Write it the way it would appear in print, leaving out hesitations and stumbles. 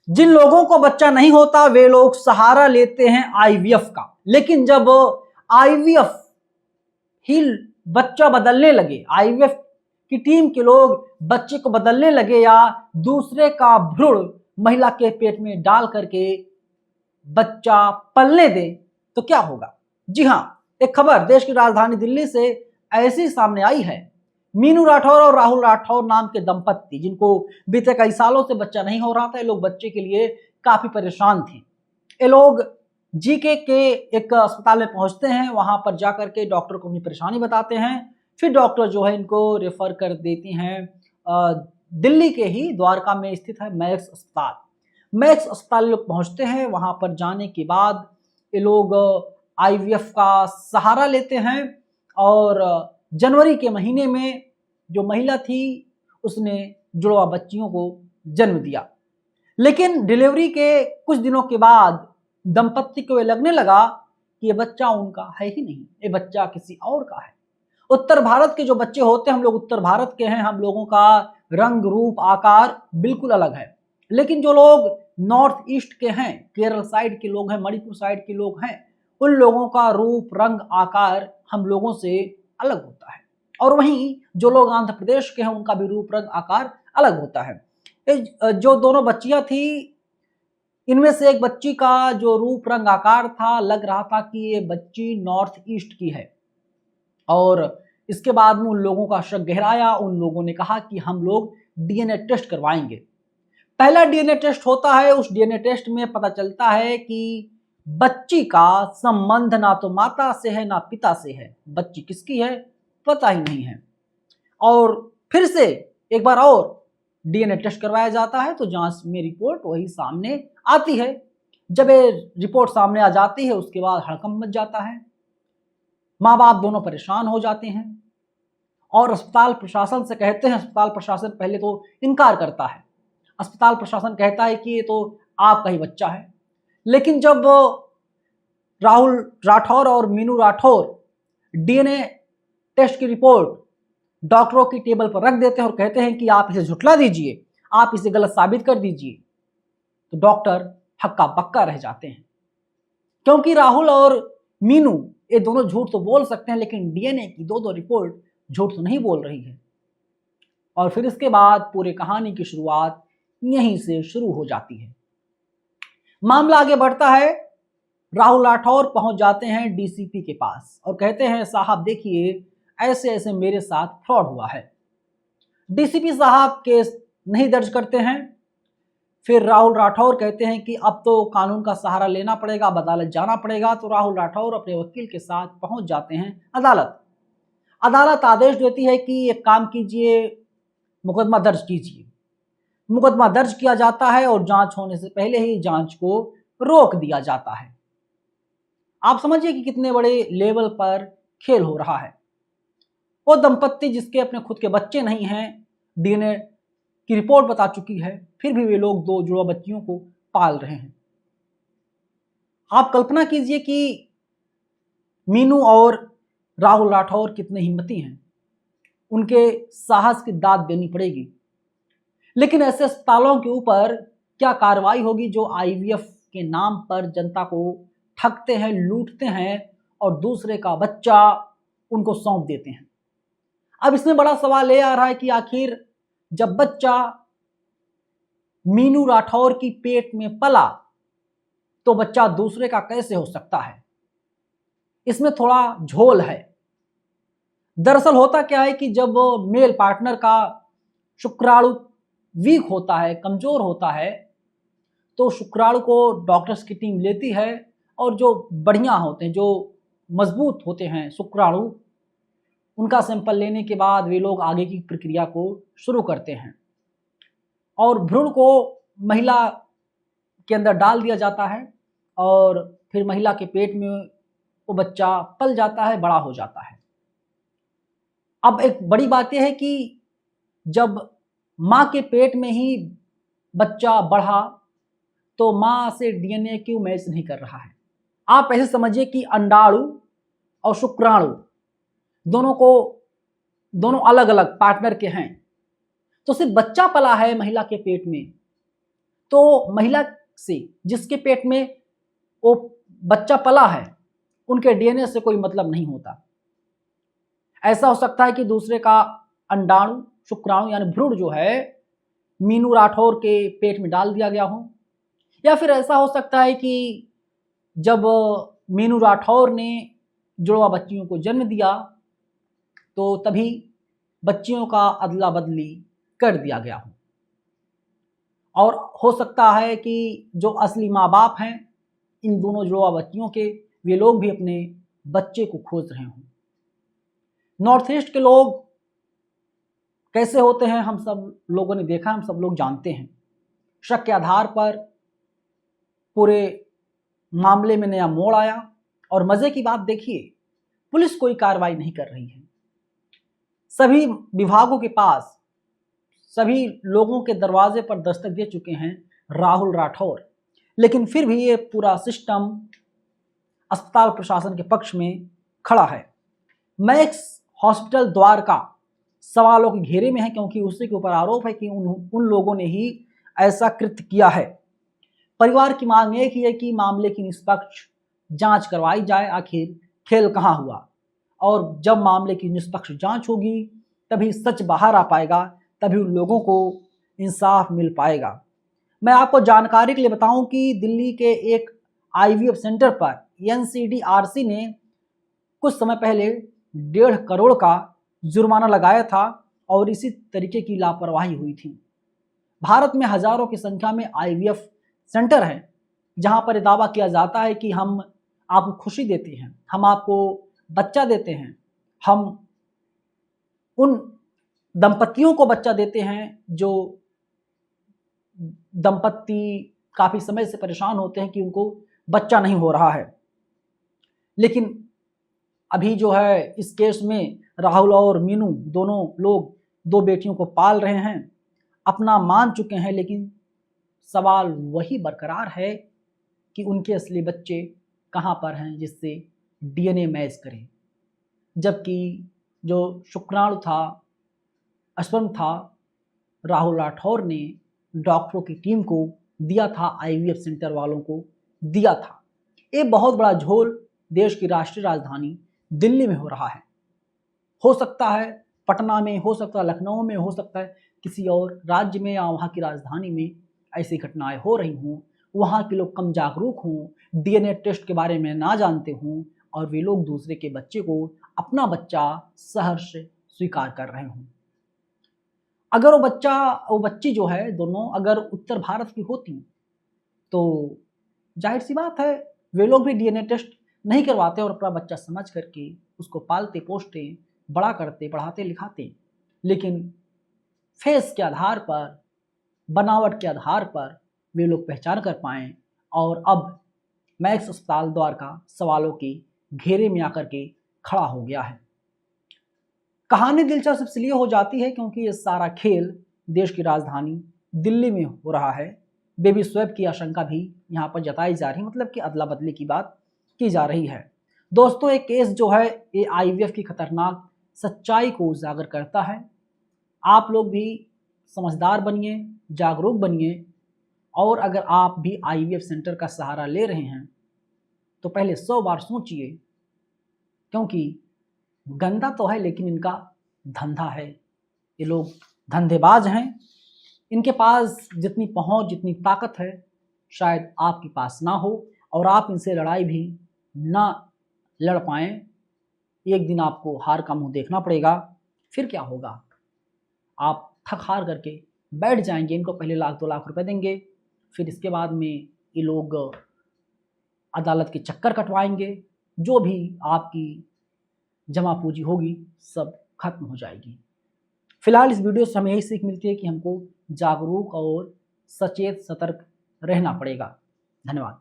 जिन लोगों को बच्चा नहीं होता वे लोग सहारा लेते हैं आईवीएफ का, लेकिन जब आईवीएफ ही बच्चा बदलने लगे, आईवीएफ की टीम के लोग बच्चे को बदलने लगे या दूसरे का भ्रूण महिला के पेट में डाल करके बच्चा पलने दें तो क्या होगा। जी हां, एक खबर देश की राजधानी दिल्ली से ऐसी सामने आई है। मीनू राठौर और राहुल राठौर नाम के दंपत्ति, जिनको बीते कई सालों से बच्चा नहीं हो रहा था, ये लोग बच्चे के लिए काफी परेशान थे। ये लोग जीके के एक अस्पताल में पहुंचते हैं, वहां पर जाकर के डॉक्टर को अपनी परेशानी बताते हैं। फिर डॉक्टर जो है इनको रेफर कर देती हैं दिल्ली के ही द्वारका में स्थित है मैक्स अस्पताल। मैक्स अस्पताल लोग पहुंचते हैं, वहां पर जाने के बाद ये लोग आईवीएफ का सहारा लेते हैं और जनवरी के महीने में जो महिला थी उसने जुड़वा बच्चियों को जन्म दिया। लेकिन डिलीवरी के कुछ दिनों के बाद दंपत्ति को ये लगने लगा कि ये बच्चा उनका है ही नहीं, ये बच्चा किसी और का है। उत्तर भारत के जो बच्चे होते हैं, हम लोग उत्तर भारत के हैं, हम लोगों का रंग रूप आकार बिल्कुल अलग है। लेकिन जो लोग नॉर्थ ईस्ट के हैं, केरल साइड के लोग हैं, मणिपुर साइड के लोग हैं, उन लोगों का रूप रंग आकार हम लोगों से अलग होता है। और वहीं जो लोग आंध्र प्रदेश के हैं उनका भी रूप रंग आकार अलग होता है। जो दोनों बच्चियां थी, इनमें से एक बच्ची का जो रूप रंग आकार था, लग रहा था कि ये बच्ची नॉर्थ ईस्ट की है। और इसके बाद में उन लोगों का शक गहराया। उन लोगों ने कहा कि हम लोग डीएनए टेस्ट करवाएंगे। पहला डीएनए टेस्ट होता है, उस डीएनए टेस्ट में पता चलता है कि बच्ची का संबंध ना तो माता से है ना पिता से है, बच्ची किसकी है पता ही नहीं है। और फिर से एक बार और डीएनए टेस्ट करवाया जाता है तो जांच में रिपोर्ट वही सामने आती है। जब ये रिपोर्ट सामने आ जाती है उसके बाद हड़कंप मच जाता है, माँ बाप दोनों परेशान हो जाते हैं और अस्पताल प्रशासन से कहते हैं। अस्पताल प्रशासन पहले तो इनकार करता है, अस्पताल प्रशासन कहता है कि ये तो आपका ही बच्चा है। लेकिन जब राहुल राठौर और मीनू राठौर डीएनए टेस्ट की रिपोर्ट डॉक्टरों की टेबल पर रख देते हैं और कहते हैं कि आप इसे झुठला दीजिए, आप इसे गलत साबित कर दीजिए, तो डॉक्टर हक्का बक्का रह जाते हैं। क्योंकि राहुल और मीनू ये दोनों झूठ तो बोल सकते हैं, लेकिन डीएनए की दो रिपोर्ट झूठ तो नहीं बोल रही है। और फिर इसके बाद पूरी कहानी की शुरुआत यहीं से शुरू हो जाती है। मामला आगे बढ़ता है। राहुल राठौर पहुंच जाते हैं डीसीपी के पास और कहते हैं साहब देखिए ऐसे ऐसे मेरे साथ फ्रॉड हुआ है। डीसीपी साहब केस नहीं दर्ज करते हैं। फिर राहुल राठौर कहते हैं कि अब तो कानून का सहारा लेना पड़ेगा, अब अदालत जाना पड़ेगा। तो राहुल राठौर अपने वकील के साथ पहुंच जाते हैं अदालत। अदालत आदेश देती है कि एक काम कीजिए, मुकदमा दर्ज कीजिए। मुकदमा दर्ज किया जाता है और जांच होने से पहले ही जांच को रोक दिया जाता है। आप समझिए कि कितने बड़े लेवल पर खेल हो रहा है। वो दंपत्ति जिसके अपने खुद के बच्चे नहीं हैं, डीएनए की रिपोर्ट बता चुकी है, फिर भी वे लोग दो जुड़वा बच्चियों को पाल रहे हैं। आप कल्पना कीजिए कि मीनू और राहुल राठौर कितने हिम्मती हैं, उनके साहस की दाद देनी पड़ेगी। लेकिन ऐसे अस्पतालों के ऊपर क्या कार्रवाई होगी जो आईवीएफ के नाम पर जनता को ठगते हैं, लूटते हैं और दूसरे का बच्चा उनको सौंप देते हैं। अब इसमें बड़ा सवाल ये आ रहा है कि आखिर जब बच्चा मीनू राठौर की पेट में पला तो बच्चा दूसरे का कैसे हो सकता है। इसमें थोड़ा झोल है। दरअसल होता क्या है कि जब मेल पार्टनर का शुक्राणु वीक होता है, कमजोर होता है, तो शुक्राणु को डॉक्टर्स की टीम लेती है और जो बढ़िया होते हैं, जो मजबूत होते हैं शुक्राणु, उनका सैंपल लेने के बाद वे लोग आगे की प्रक्रिया को शुरू करते हैं और भ्रूण को महिला के अंदर डाल दिया जाता है और फिर महिला के पेट में वो बच्चा पल जाता है, बड़ा हो जाता है। अब एक बड़ी बात यह है कि जब माँ के पेट में ही बच्चा बढ़ा तो माँ से डीएनए क्यों मैच नहीं कर रहा है। आप ऐसे समझिए कि अंडाणु और शुक्राणु दोनों अलग अलग पार्टनर के हैं, तो सिर्फ बच्चा पला है महिला के पेट में, तो महिला से जिसके पेट में वो बच्चा पला है उनके डीएनए से कोई मतलब नहीं होता। ऐसा हो सकता है कि दूसरे का अंडाणु, शुक्राणु यानी भ्रूण जो है मीनू राठौर के पेट में डाल दिया गया हो, या फिर ऐसा हो सकता है कि जब मीनू राठौर ने जुड़वा बच्चियों को जन्म दिया तो तभी बच्चियों का अदला बदली कर दिया गया हो। और हो सकता है कि जो असली माँ बाप हैं इन दोनों जुड़वा बच्चियों के, वे लोग भी अपने बच्चे को खोज रहे हों। नॉर्थ ईस्ट के लोग कैसे होते हैं हम सब लोगों ने देखा, हम सब लोग जानते हैं। शक के आधार पर पूरे मामले में नया मोड़ आया और मजे की बात देखिए, पुलिस कोई कार्रवाई नहीं कर रही है। सभी विभागों के पास, सभी लोगों के दरवाजे पर दस्तक दे चुके हैं राहुल राठौर, लेकिन फिर भी ये पूरा सिस्टम अस्पताल प्रशासन के पक्ष में खड़ा है। मैक्स हॉस्पिटल द्वारका सवालों के घेरे में है क्योंकि उसी के ऊपर आरोप है कि उन लोगों ने ही ऐसा कृत्य किया है। परिवार की मांग एक ही है कि मामले की निष्पक्ष जांच करवाई जाए, आखिर खेल कहां हुआ, और जब मामले की निष्पक्ष जांच होगी तभी सच बाहर आ पाएगा, तभी उन लोगों को इंसाफ मिल पाएगा। मैं आपको जानकारी के लिए बताऊं कि दिल्ली के एक आईवीएफ सेंटर पर एनसीडीआरसी ने कुछ समय पहले 1.5 करोड़ का जुर्माना लगाया था और इसी तरीके की लापरवाही हुई थी। भारत में हजारों की संख्या में आईवीएफ सेंटर हैं जहां पर दावा किया जाता है कि हम आपको खुशी देते हैं, हम आपको बच्चा देते हैं, हम उन दंपतियों को बच्चा देते हैं जो दंपति काफी समय से परेशान होते हैं कि उनको बच्चा नहीं हो रहा है। लेकिन अभी जो है इस केस में राहुल और मीनू दोनों लोग 2 बेटियों को पाल रहे हैं, अपना मान चुके हैं, लेकिन सवाल वही बरकरार है कि उनके असली बच्चे कहां पर हैं जिससे डीएनए मैच करें, जबकि जो शुक्राणु था, स्पर्म था, राहुल राठौर ने डॉक्टरों की टीम को दिया था, आईवीएफ सेंटर वालों को दिया था। ये बहुत बड़ा झोल देश की राष्ट्रीय राजधानी दिल्ली में हो रहा है। हो सकता है पटना में, हो सकता है लखनऊ में, हो सकता है किसी और राज्य में या वहाँ की राजधानी में ऐसी घटनाएं हो रही हों, वहाँ के लोग कम जागरूक हों, डीएनए टेस्ट के बारे में ना जानते हों और वे लोग दूसरे के बच्चे को अपना बच्चा सहर्ष स्वीकार कर रहे हों। अगर वो बच्ची जो है दोनों अगर उत्तर भारत की होती तो जाहिर सी बात है वे लोग भी डीएनए टेस्ट नहीं करवाते और अपना बच्चा समझ करके उसको पालते पोसते, बड़ा करते, पढ़ाते लिखाते। लेकिन फेस के आधार पर, बनावट के आधार पर वे लोग पहचान कर पाएँ और अब मैक्स अस्पताल द्वारका सवालों के घेरे में आकर के खड़ा हो गया है। कहानी दिलचस्प इसलिए हो जाती है क्योंकि ये सारा खेल देश की राजधानी दिल्ली में हो रहा है। बेबी स्वैप की आशंका भी यहाँ पर जताई जा रही है, मतलब कि अदला बदली की बात की जा रही है। दोस्तों, एक केस जो है ये आईवीएफ की खतरनाक सच्चाई को उजागर करता है। आप लोग भी समझदार बनिए, जागरूक बनिए, और अगर आप भी आईवीएफ सेंटर का सहारा ले रहे हैं तो पहले 100 बार सोचिए, क्योंकि गंदा तो है लेकिन इनका धंधा है। ये लोग धंधेबाज हैं। इनके पास जितनी पहुंच, जितनी ताकत है शायद आपके पास ना हो और आप इनसे लड़ाई भी ना लड़ पाएं। एक दिन आपको हार का मुंह देखना पड़ेगा। फिर क्या होगा? आप थक हार करके बैठ जाएंगे। इनको पहले 1-2 लाख रुपए देंगे, फिर इसके बाद में ये लोग अदालत के चक्कर कटवाएंगे। जो भी आपकी जमा पूंजी होगी सब खत्म हो जाएगी। फिलहाल इस वीडियो से हमें यही सीख मिलती है कि हमको जागरूक और सचेत, सतर्क रहना पड़ेगा। धन्यवाद।